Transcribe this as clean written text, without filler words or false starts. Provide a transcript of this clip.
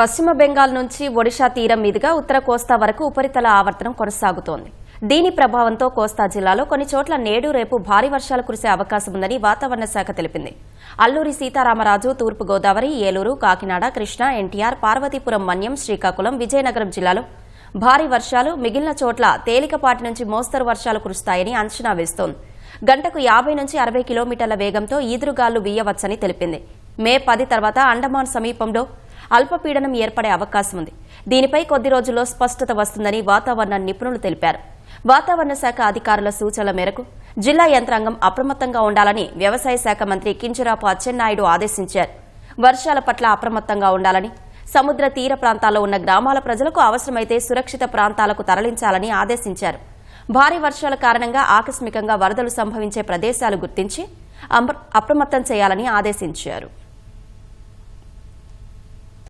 పశ్చిమ బెంగాల్ నుంచి ఒడిషా తీరం మీదుగా ఉత్తర కోస్తా వరకు ఉపరితల ఆవర్తనం కొనసాగుతోంది. దీని ప్రభావంతో కోస్తా జిల్లాలో కొన్ని చోట్ల నేడు రేపు భారీ వర్షాలు కురిసే అవకాశం ఉందని వాతావరణ శాఖ తెలిపింది. అల్లూరి సీతారామరాజు, తూర్పు గోదావరి, ఏలూరు, కాకినాడ, కృష్ణా, ఎన్టీఆర్, పార్వతీపురం, మన్యం, శ్రీకాకుళం, విజయనగరం జిల్లాలో భారీ వర్షాలు, మిగిలిన చోట్ల తేలికపాటి నుంచి మోస్తరు వర్షాలు కురుస్తాయని అంచనా వేస్తోంది. గంటకు 50 నుంచి 60 కిలోమీటర్ల వేగంతో ఈదురుగాలు వీయవచ్చని తెలిపింది. మే 10 తర్వాత అండమాన్ సమీపంలో అల్పపీడనం ఏర్పడే అవకాశం ఉంది. దీనిపై కొద్ది రోజుల్లో స్పష్టత వస్తుందని వాతావరణ నిపుణులు తెలిపారు. వాతావరణ శాఖ అధికారుల సూచనల మేరకు జిల్లా యంత్రాంగం అప్రమత్తంగా ఉండాలని వ్యవసాయ శాఖ మంత్రి కింజరాపు అచ్చెన్నాయుడు ఆదేశించారు. వర్షాల పట్ల అప్రమత్తంగా ఉండాలని, సముద్ర తీర ప్రాంతాల్లో ఉన్న గ్రామాల ప్రజలకు అవసరమైతే సురక్షిత ప్రాంతాలకు తరలించాలని ఆదేశించారు. భారీ వర్షాల కారణంగా ఆకస్మికంగా వరదలు సంభవించే ప్రదేశాలు గుర్తించి అప్రమత్తం చేయాలని ఆదేశించారు.